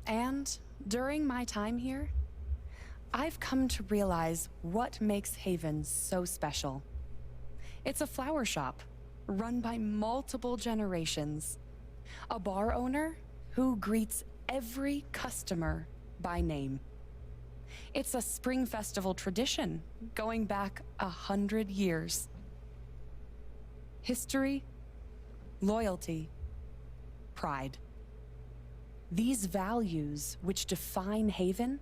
And during my time here, I've come to realize what makes Haven so special. It's a flower shop run by multiple generations. A bar owner who greets every customer by name. It's a spring festival tradition going back 100 years. History, loyalty, pride. These values which define Haven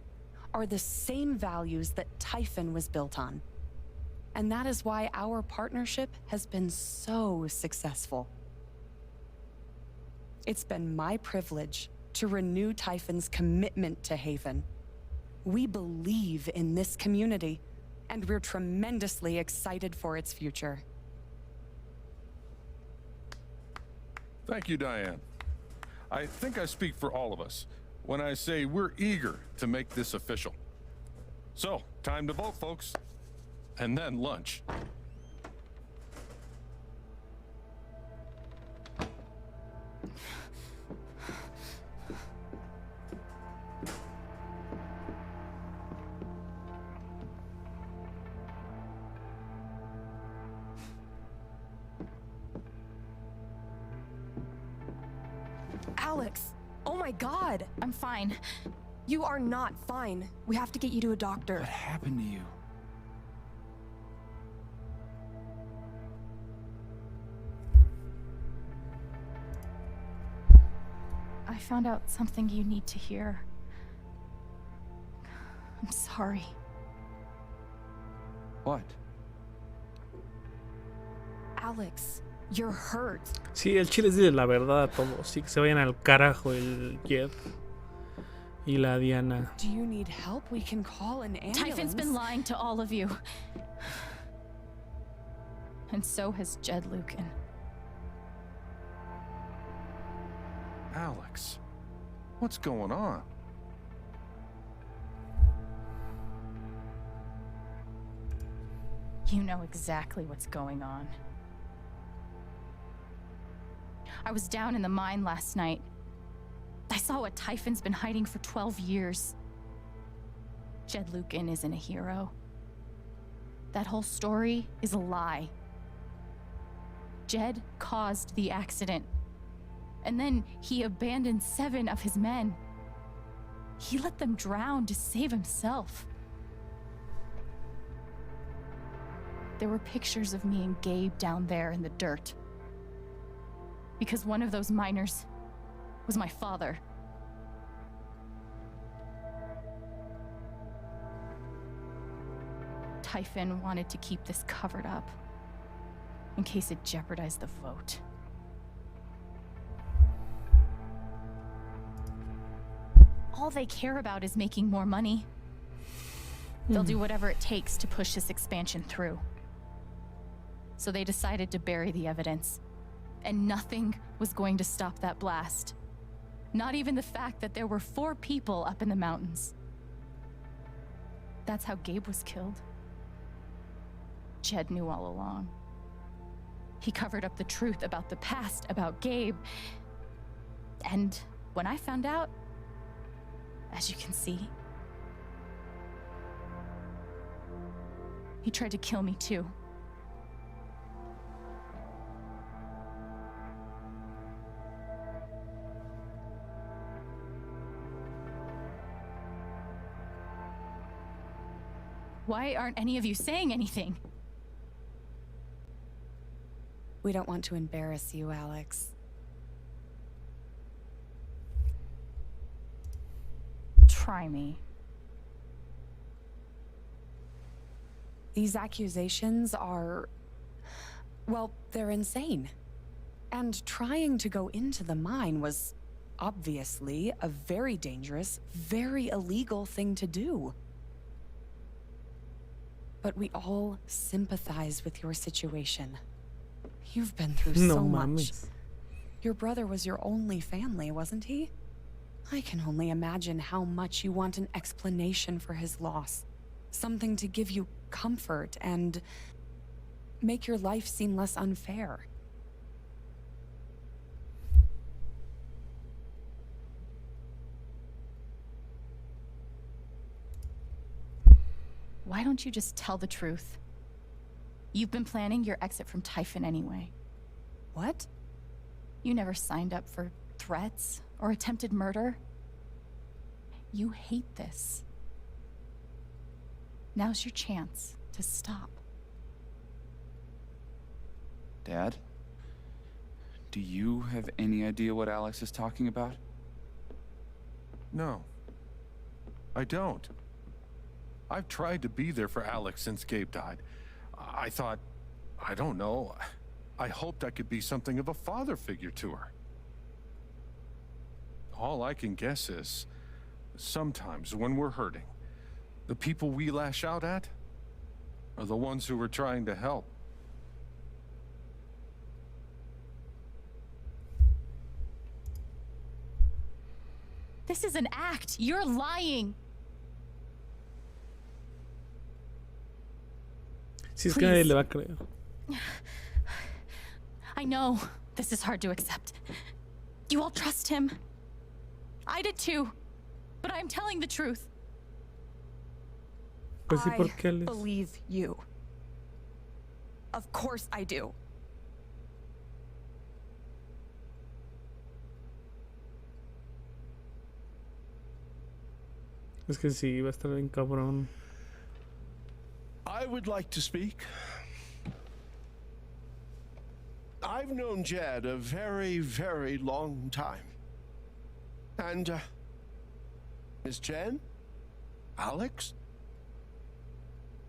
are the same values that Typhon was built on. And that is why our partnership has been so successful. It's been my privilege to renew Typhon's commitment to Haven. We believe in this community, and we're tremendously excited for its future. Thank you, Diane. I think I speak for all of us when I say we're eager to make this official. So, time to vote, folks. And then lunch. Alex! Oh my god! I'm fine. You are not fine. We have to get you to a doctor. What happened to you? I found out something you need to hear. I'm sorry. What? Alex, you're hurt. Sí, el chile dice la verdad a todos. Sí, que se vayan al carajo el Jed y la Diana. Do you need help? We can call an ambulance. Typhon's been lying to all of you. And so has Jed Lucan. Alex, what's going on? You know exactly what's going on. I was down in the mine last night. I saw what Typhon's been hiding for 12 years. Jed Lucan isn't a hero. That whole story is a lie. Jed caused the accident. And then he abandoned 7 of his men. He let them drown to save himself. There were pictures of me and Gabe down there in the dirt. Because one of those miners was my father. Typhon wanted to keep this covered up in case it jeopardized the vote. All they care about is making more money. They'll do whatever it takes to push this expansion through. So they decided to bury the evidence. And nothing was going to stop that blast. Not even the fact that there were 4 people up in the mountains. That's how Gabe was killed. Jed knew all along. He covered up the truth about the past, about Gabe. And when I found out, as you can see, he tried to kill me too. Why aren't any of you saying anything? We don't want to embarrass you, Alex. Try me. These accusations are... well, they're insane. And trying to go into the mine was obviously a very dangerous, very illegal thing to do. But we all sympathize with your situation. You've been through so much. Your brother was your only family, wasn't he? I can only imagine how much you want an explanation for his loss. Something to give you comfort and make your life seem less unfair. why don't you just tell the truth? You've been planning your exit from Typhon anyway. What? You never signed up for threats or attempted murder. You hate this. Now's your chance to stop. Dad? Do you have any idea what Alex is talking about? No, I don't. I've tried to be there for Alex since Gabe died. I thought, I don't know, I hoped I could be something of a father figure to her. All I can guess is, sometimes when we're hurting, the people we lash out at are the ones who are trying to help. This is an act. You're lying. Si es que nadie le va a creer. I know this is hard to accept. You all trust him. I did too. But I'm telling the truth. Pues sí, porque él I es... believe you. Of course I do. Es que sí, va a estar bien cabrón. I would like to speak. I've known Jed a very, very long time. And, Miss Jen? Alex?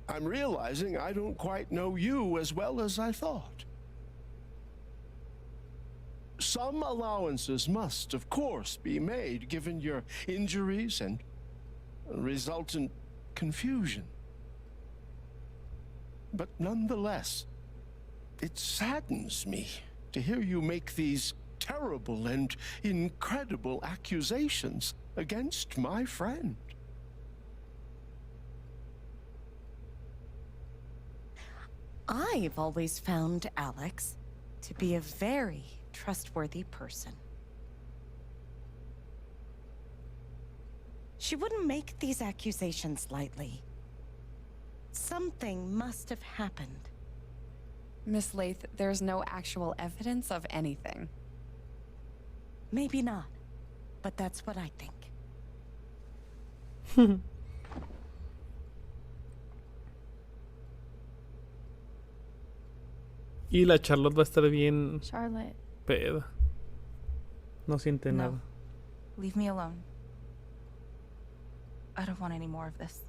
I'm realizing I don't quite know you as well as I thought. Some allowances must, of course, be made given your injuries and resultant confusion. But nonetheless, it saddens me to hear you make these terrible and incredible accusations against my friend. I've always found Alex to be a very trustworthy person. She wouldn't make these accusations lightly. Something must have happened. Miss Lath, there's no actual evidence of anything. Maybe not, but that's what I think. Y la Charlotte va a estar bien Charlotte, peda. No siente No. nada. Leave me alone. I don't want any more of this.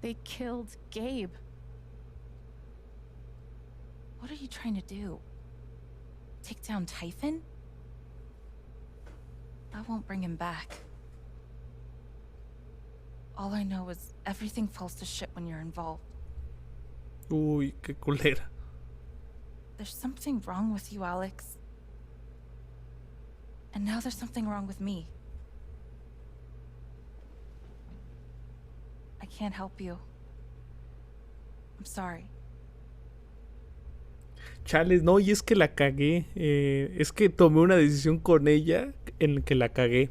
they killed Gabe. What are you trying to do? Take down Typhon? I won't bring him back. All I know is everything falls to shit when you're involved. Uy, qué culera. There's something wrong with you, Alex. And now there's something wrong with me. I can't help you. I'm sorry. Chales, no, y es que la cagué. Es que tomé una decisión con ella en la que la cagué.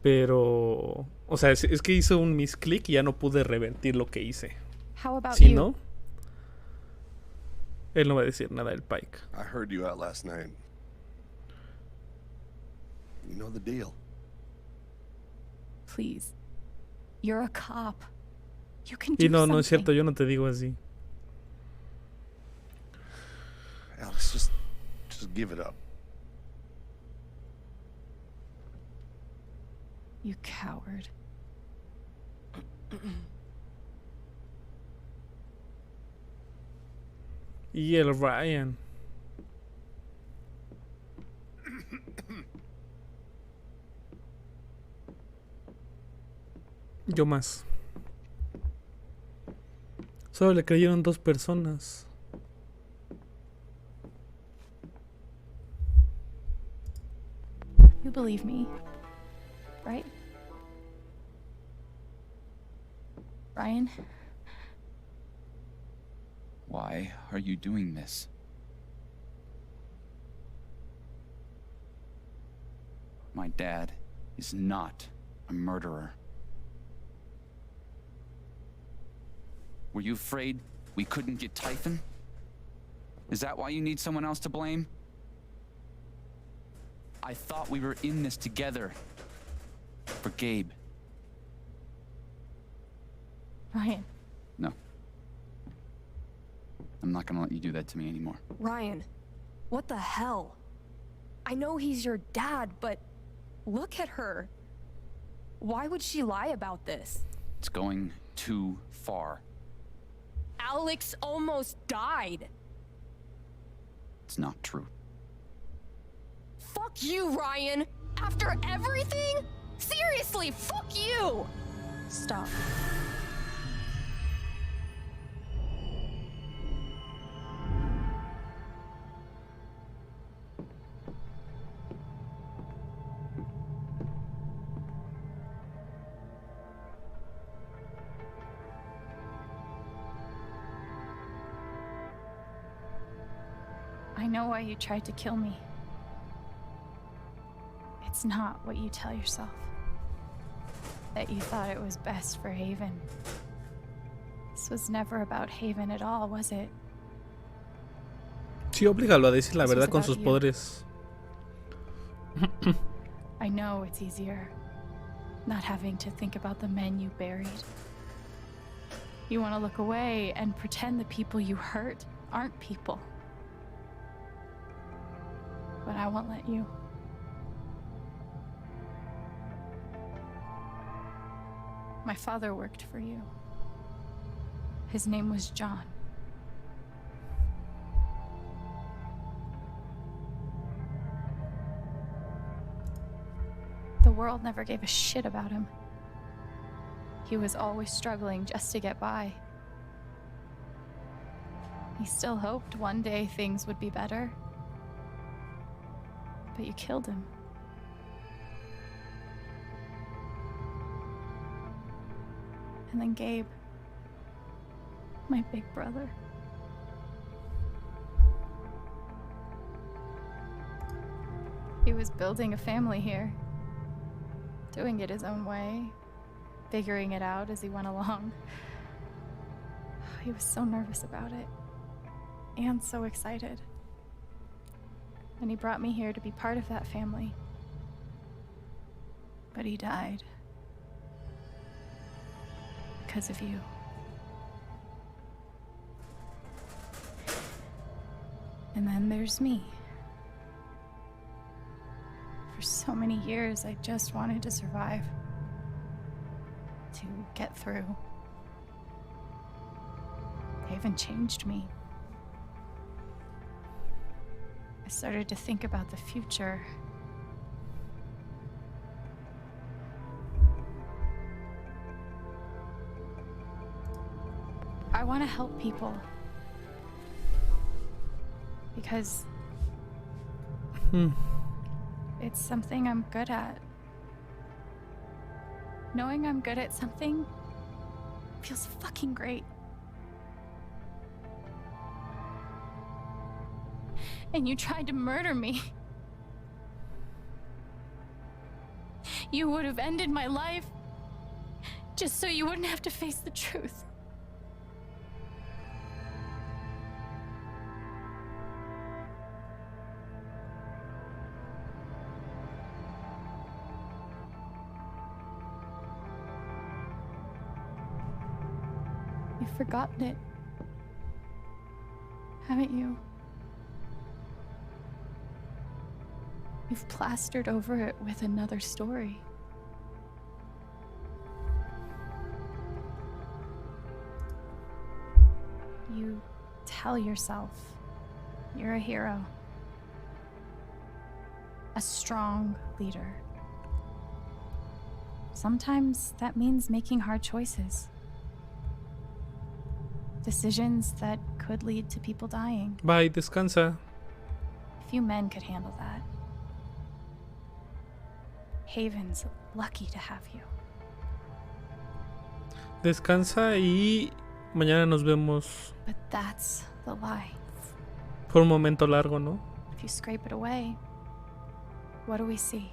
Pero, o sea, es que hizo un misclick y ya no pude revertir lo que hice. How about Si you? no, él no va a decir nada del Pike. I heard you out last night. You know the deal. Please. You're a cop. You can do Y no, no es something. cierto, yo no te digo así. Alex, just give it up. You coward. Y el Ryan. Yo más. Solo le creyeron 2 personas. You believe me, right? Ryan? Why are you doing this? My dad is not a murderer. Were you afraid we couldn't get Typhon? Is that why you need someone else to blame? I thought we were in this together. For Gabe. Ryan. No. I'm not gonna let you do that to me anymore. Ryan, what the hell? I know he's your dad, but look at her. Why would she lie about this? It's going too far. Alex almost died. It's not true. Fuck you, Ryan! After everything? Seriously, fuck you! Stop. I know why you tried to kill me. It's not what you tell yourself. That you thought it was best for Haven. This was never about Haven at all, was it? Sí, oblígalo a decir la This was verdad con about sus you. poderes. I know it's easier not having to think about the men you buried. You want to look away and pretend the people you hurt aren't people. But I won't let you. My father worked for you. His name was John. The world never gave a shit about him. He was always struggling just to get by. He still hoped one day things would be better. But you killed him. And then Gabe, my big brother. He was building a family here, doing it his own way, figuring it out as he went along. He was so nervous about it, and so excited. And he brought me here to be part of that family. But he died. Because of you. And then there's me. For so many years, I just wanted to survive. To get through. Haven changed me. I started to think about the future. I want to help people. Because it's something I'm good at. Knowing I'm good at something feels fucking great. And you tried to murder me. You would have ended my life just so you wouldn't have to face the truth. You've forgotten it, haven't you? You've plastered over it with another story. You tell yourself you're a hero, a strong leader. Sometimes that means making hard choices. Decisions that could lead to people dying. Bye, descansa. Few men could handle that. Haven's lucky to have you. Descansa y mañana nos vemos But that's the lie. por un momento largo, ¿no? If you scrape it away, what do we see?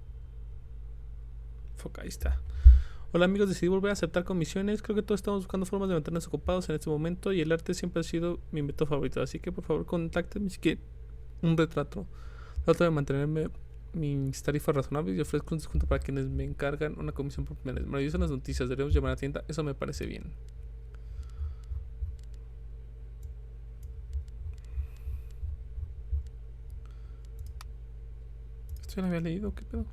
Ahí está. Hola amigos, decidí volver a aceptar comisiones. Creo que todos estamos buscando formas de mantenernos ocupados en este momento y el arte siempre ha sido mi método favorito. Así que por favor contáctenme si quieren un retrato. Trato de mantenerme mis tarifas razonables y ofrezco un descuento para quienes me encargan una comisión por mes. Maravillosas las noticias, deberíamos llamar a la tienda. Eso me parece bien. Esto ya lo había leído, ¿qué pedo?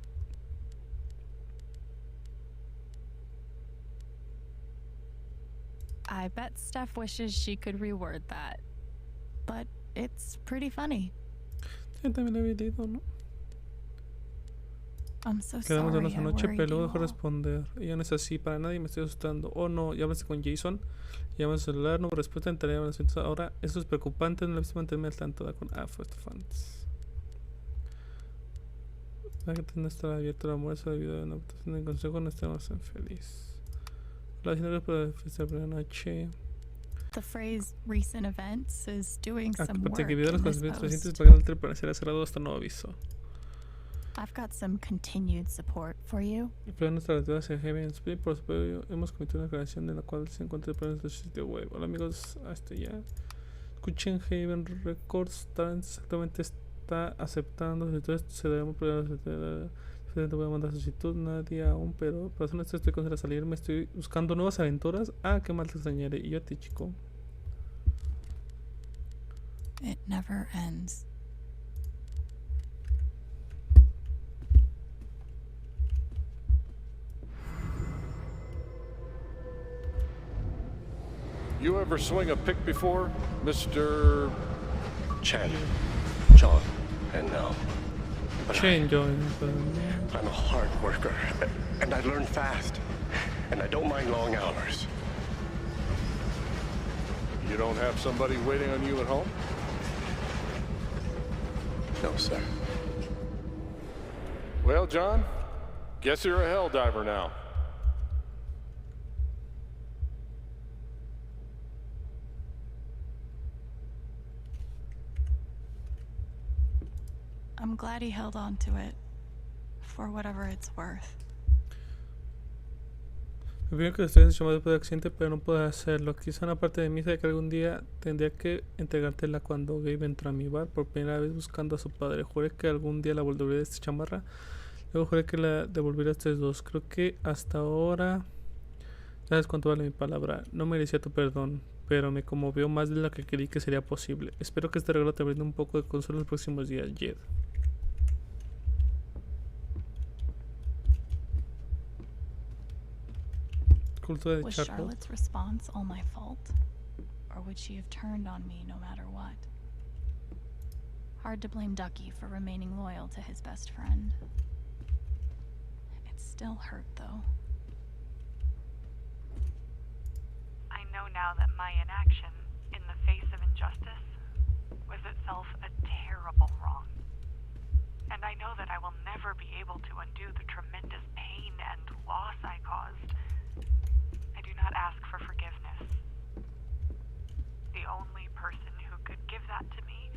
I bet Steph wishes she could reword that. But it's pretty funny. Sí, también lo había leído, ¿no? I'm so Quedamos de sorry. una I noche, worried pero luego you dejó all. responder. Ella no es así para nadie, me estoy asustando. Oh no, ya hablaste con Jason. Llama a su celular, no hubo respuesta, entraría a los asuntos. Ahora, esto es preocupante, no le voy a mantenerme al tanto. Fue esto fans. La gente no estará abierto al almuerzo debido a una votación de consejo, no estamos tan feliz. La señora puede ofrecer la primera noche. The phrase recent events is doing some Aparte work que debido a los in this conocimientos recientes, post. el canal permanecerá cerrado hasta nuevo aviso. I've got some continued support for you. Pero nuestra relativa hacia Heavy Speed, por supuesto, hemos cometido una declaración de la cual se encuentra en nuestro sitio web. Hola amigos, hasta ya. Escuchen, Haven Records exactamente está aceptando. Entonces se debemos te voy a mandar solicitud, nadie aún, pero para ser honesto estoy con salir, me estoy buscando nuevas aventuras. Ah, qué mal te extrañaré. Y yo a ti, chico. It never ends. You ever swing a pick before, Mr. Chen, John, and now. But Change I'm a hard worker, and I learn fast, and I don't mind long hours. You don't have somebody waiting on you at home? No, sir. Well, John, guess you're a hell diver now. I'm glad he held on to it. For whatever it's worth. Me vieron que estoy llamado después del accidente, pero no puedo hacerlo. Quizá una parte de mí sabe que algún día tendría que entregártela cuando Gabe entró a mi bar por primera vez buscando a su padre. Juré que algún día la volvería de esta chamarra. Luego juré que la devolvería a ustedes dos. Creo que hasta ahora... ¿Sabes cuánto vale mi palabra? No merecía tu perdón, pero me conmovió más de lo que creí que sería posible. Espero que este regalo te brinde un poco de consuelo en los próximos días, Jed. Was Charlotte's response all my fault? Or would she have turned on me no matter what? Hard to blame Ducky for remaining loyal to his best friend. It still hurt, though. I know now that my inaction, in the face of injustice, was itself a terrible wrong. And I know that I will never be able to undo the tremendous pain and loss I caused. I do not ask for forgiveness. The only person who could give that to me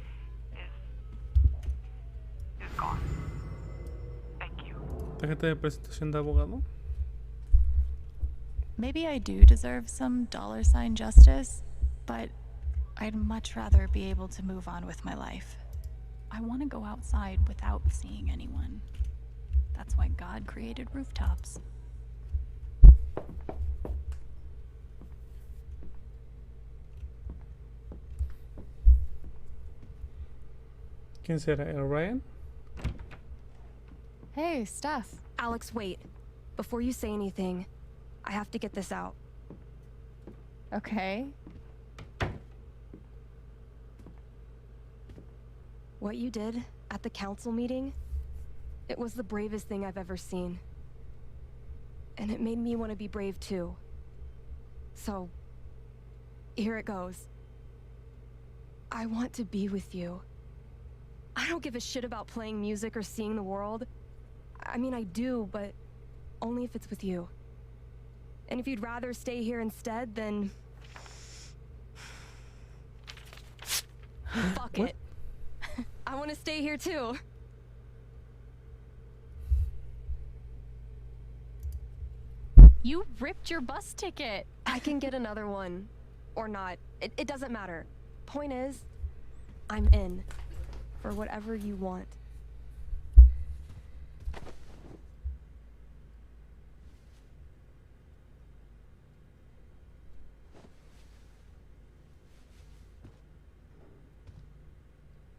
is gone. Thank you. Tarjeta de presentación de abogado. Maybe I do deserve some $ justice, but I'd much rather be able to move on with my life. I want to go outside without seeing anyone. That's why God created rooftops. ¿Quién será? ¿El Ryan? Hey, Steph. Alex, wait. Before you say anything, I have to get this out. Okay. What you did at the council meeting, it was the bravest thing I've ever seen. And it made me want to be brave too. So, here it goes. I want to be with you. I don't give a shit about playing music or seeing the world. I mean, I do, but only if it's with you. And if you'd rather stay here instead, then... Fuck it. I want to stay here too. You ripped your bus ticket. I can get another one. Or not. It doesn't matter. Point is, I'm in. For whatever you want.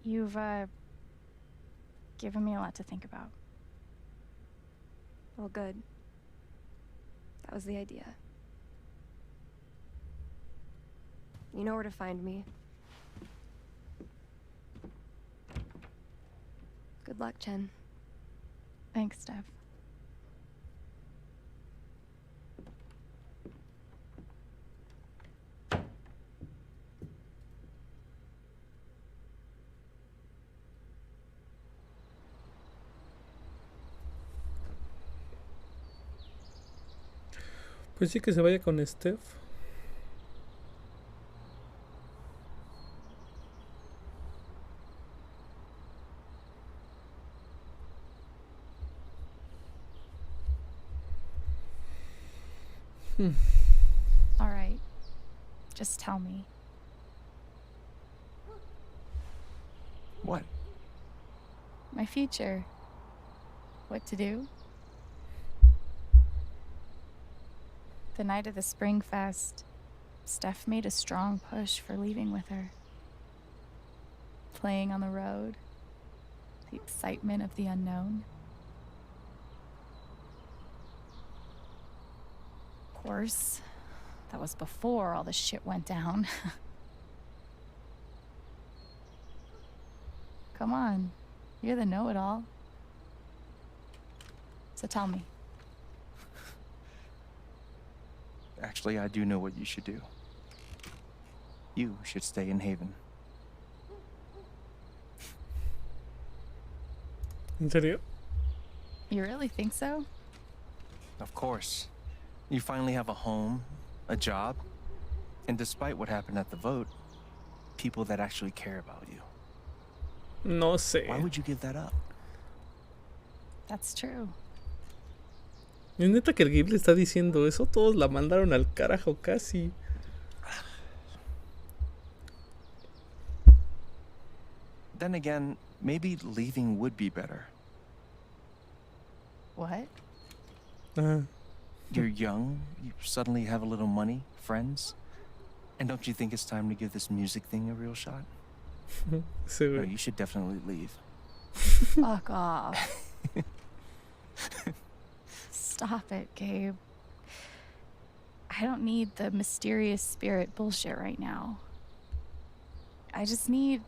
You've, given me a lot to think about. Well, good. That was the idea. You know where to find me. Good luck, Chen. Thanks, Steph. Pues sí, que se vaya con Steph. All right. Just tell me. What? My future. What to do? The night of the Spring Fest, Steph made a strong push for leaving with her. Playing on the road, the excitement of the unknown. Of course, that was before all the shit went down. Come on, you're the know-it-all. So tell me. Actually, I do know what you should do. You should stay in Haven. ¿En serio? You really think so? Of course. You finally have a home, a job, and despite what happened at the vote, people that actually care about you. No sé. Why would you give that up? That's true. Es neta que el Gabe le está diciendo eso. Todos la mandaron al carajo casi. Then again, maybe leaving would be better. What? You're young, you suddenly have a little money, friends. And don't you think it's time to give this music thing a real shot? Sí, No, you should definitely leave. Fuck off. Stop it, Gabe. I don't need the mysterious spirit bullshit right now. I just need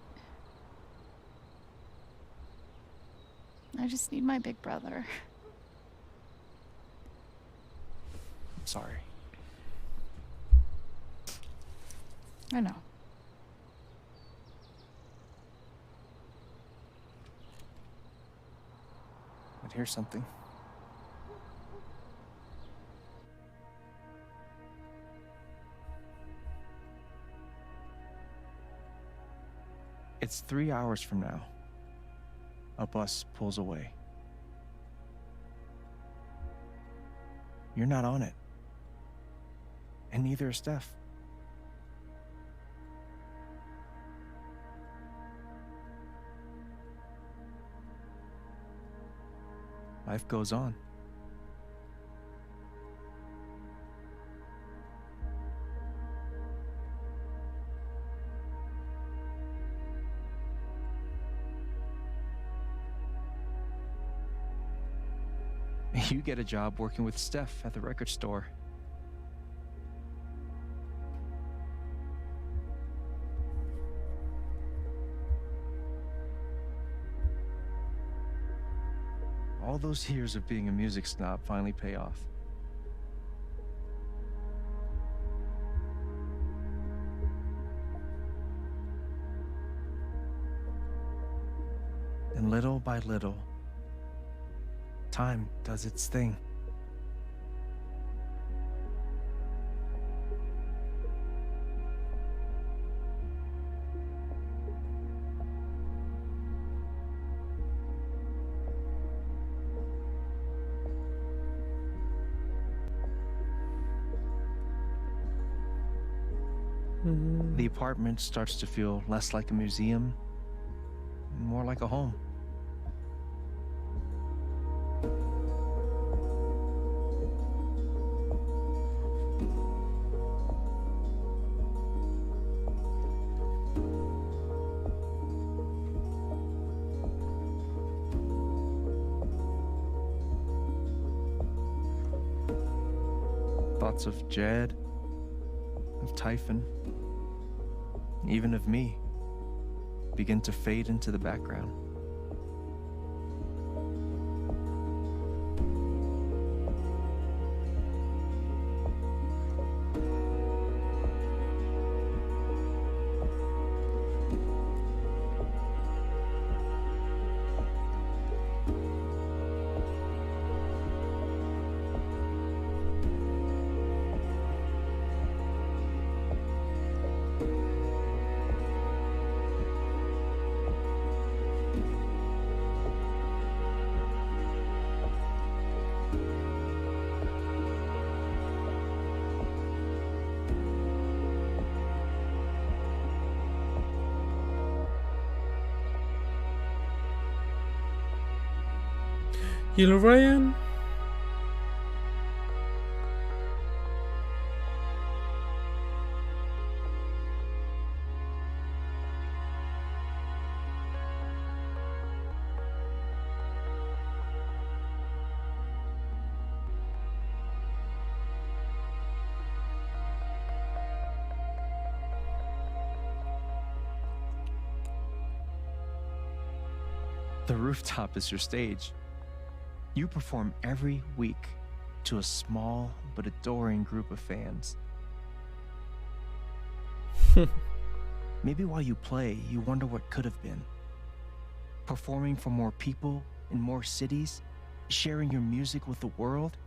my big brother. I'm sorry. I know. But here's something. It's 3 hours from now. A bus pulls away. You're not on it. And neither is Steph. Life goes on. You get a job working with Steph at the record store. All those years of being a music snob finally pay off. And little by little, time does its thing. The apartment starts to feel less like a museum, and more like a home. Thoughts of Jed, of Typhon, even of me, begin to fade into the background. ¿Y el Ryan? The rooftop is your stage. You perform every week to a small but adoring group of fans. Maybe while you play, you wonder what could have been. Performing for more people in more cities, sharing your music with the world.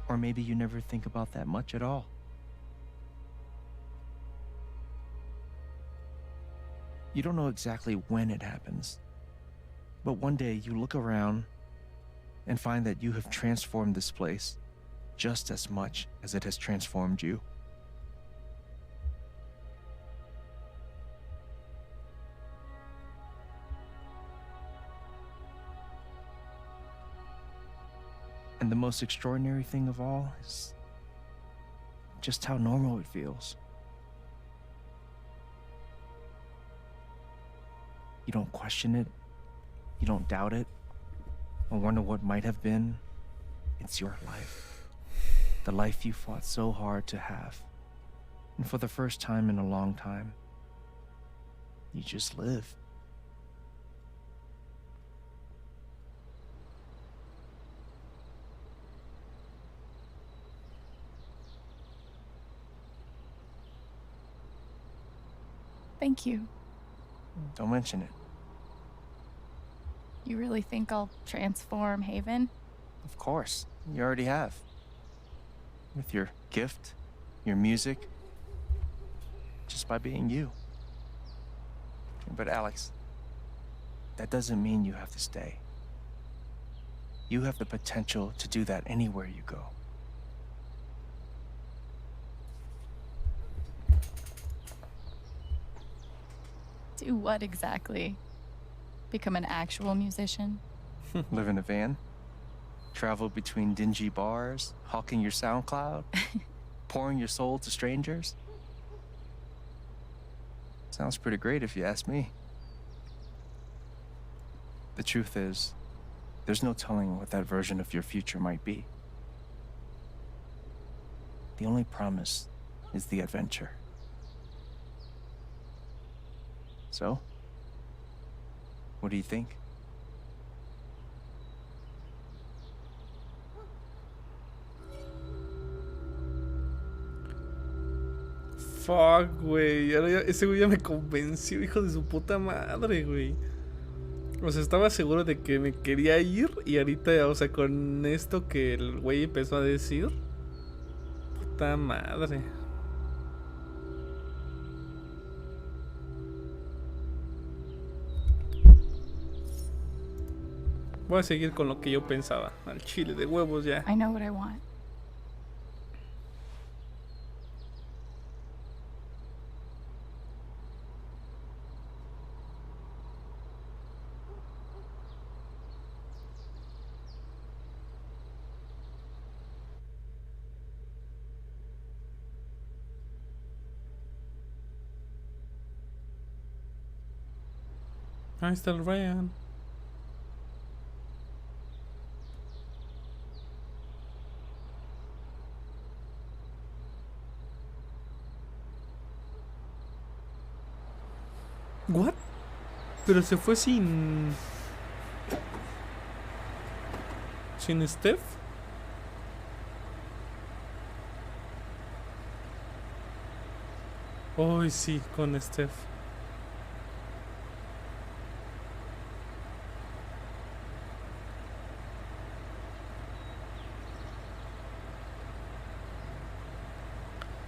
Or maybe you never think about that much at all. You don't know exactly when it happens, but one day you look around and find that you have transformed this place just as much as it has transformed you. And the most extraordinary thing of all is just how normal it feels. You don't question it, you don't doubt it, or wonder what might have been. It's your life. The life you fought so hard to have. And for the first time in a long time, you just live. Thank you. Don't mention it. You really think I'll transform Haven? Of course, you already have. With your gift, your music, just by being you. But Alex, that doesn't mean you have to stay. You have the potential to do that anywhere you go. Do what exactly? Become an actual musician? Live in a van? Travel between dingy bars, hawking your SoundCloud, pouring your soul to strangers? Sounds pretty great if you ask me. The truth is, there's no telling what that version of your future might be. The only promise is the adventure. So, what do you think? Fuck, güey. Ese güey ya me convenció, hijo de su puta madre, güey. O sea, estaba seguro de que me quería ir. Y ahorita, o sea, con esto que el güey empezó a decir. Puta madre. Voy a seguir con lo que yo pensaba. Al chile de huevos ya. I know what I want. Ahí está el Ryan. ¿What? Pero se fue sin... ¿Sin Steph? Hoy sí, con Steph.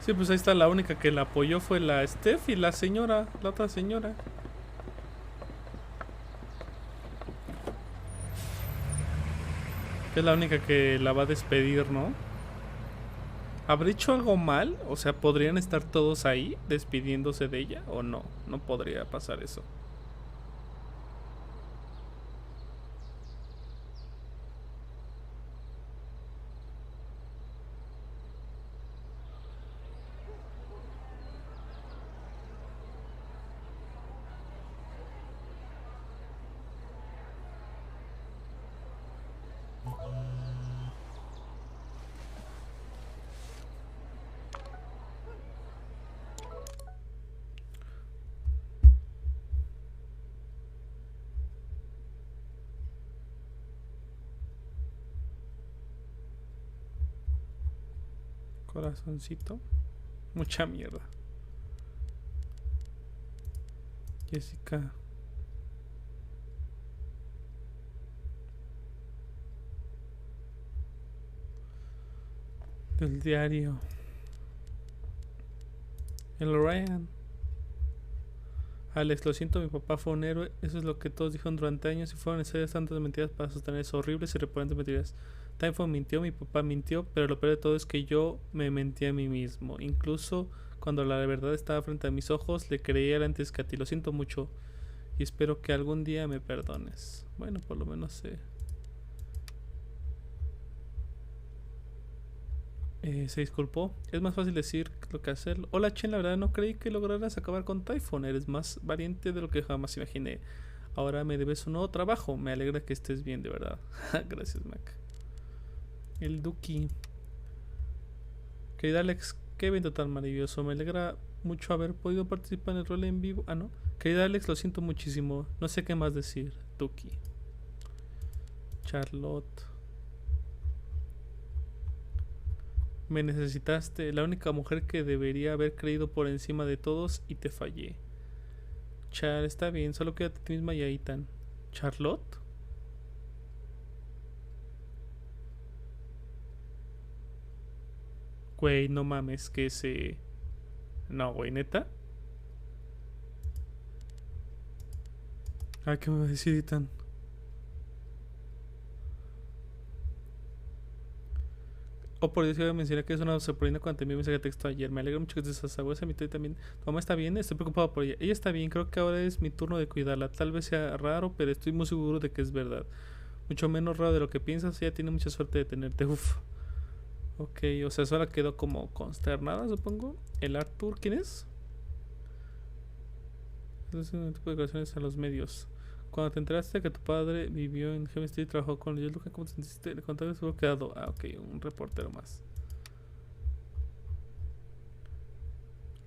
Sí, pues ahí está, la única que la apoyó fue la Steph y la señora, la otra señora. Que es la única que la va a despedir, ¿no? ¿Habrá hecho algo mal? O sea, ¿podrían estar todos ahí despidiéndose de ella? ¿O no? No podría pasar eso. Corazoncito. Mucha mierda. Jessica. Del diario. El Ryan. Alex, lo siento, mi papá fue un héroe. Eso es lo que todos dijeron durante años y fueron necesarias tantas mentiras para sostener eso horribles y repugnantes mentiras. Timefo mintió, mi papá mintió, pero lo peor de todo es que yo me mentí a mí mismo. Incluso cuando la verdad estaba frente a mis ojos, le creí a él antes que a ti. Lo siento mucho y espero que algún día me perdones. Bueno, por lo menos se disculpó. Es más fácil decir lo que hacerlo. Hola Chen, la verdad no creí que lograras acabar con Typhon. Eres más valiente de lo que jamás imaginé. Ahora me debes un nuevo trabajo. Me alegra que estés bien, de verdad. Gracias, Mac. El Duki. Querida Alex, qué evento tan maravilloso. Me alegra mucho haber podido participar en el rol en vivo. Ah, no. Querida Alex, lo siento muchísimo. No sé qué más decir. Duki. Charlotte. Me necesitaste, la única mujer que debería haber creído por encima de todos y te fallé. Char, está bien, solo quédate a ti misma y a Ethan. ¿Charlotte? Güey, no mames, que se... No, güey, ¿neta? Ay, ¿qué me va a decir Ethan? Oh, por Dios, iba a mencionar que es una sorpresa cuando te envié un mensaje de texto ayer. Me alegra mucho que te desahogues a mi también. Tu mamá está bien, estoy preocupado por ella. Ella está bien, creo que ahora es mi turno de cuidarla. Tal vez sea raro, pero estoy muy seguro de que es verdad. Mucho menos raro de lo que piensas. Ella tiene mucha suerte de tenerte. Uf. Ok, o sea, solo quedó como consternada, supongo. El Arthur, ¿quién es? Es un tipo de declaraciones a los medios. Cuando te enteraste de que tu padre vivió en Heaven Street y trabajó con ellos, ¿cómo te sentiste? Le contaste seguro quedado. Ah, ok, un reportero más.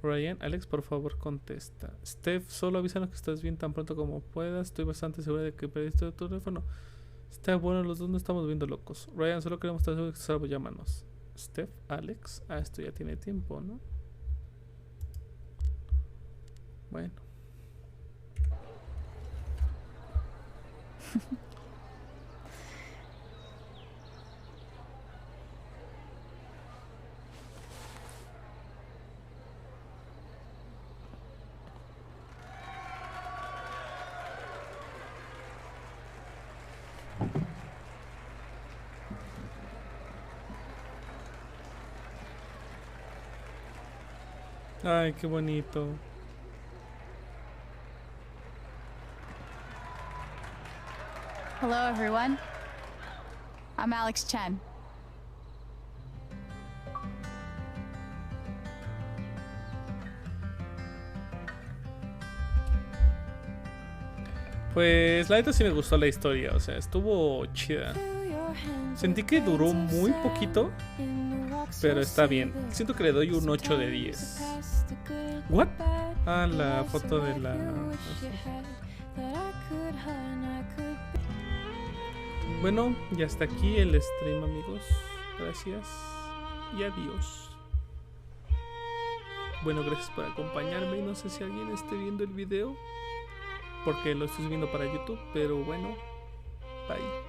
Ryan, Alex, por favor, contesta. Steph, solo avísanos que estás bien tan pronto como puedas. Estoy bastante segura de que perdiste tu teléfono. Está bueno, los dos no estamos viendo locos. Ryan, solo queremos estar seguros que estás salvo, llámanos. Steph, Alex. Ah, esto ya tiene tiempo, ¿no? Bueno. Ay, qué bonito. Hello, everyone. I'm Alex Chen. Pues la neta sí me gustó la historia, o sea, estuvo chida. Sentí que duró muy poquito, pero está bien. Siento que le doy un 8 de 10. ¿What? Ah, la foto de la... Bueno, y hasta aquí el stream, amigos. Gracias y adiós. Bueno, gracias por acompañarme. Y no sé si alguien esté viendo el video, porque lo estoy subiendo para YouTube, pero bueno, bye.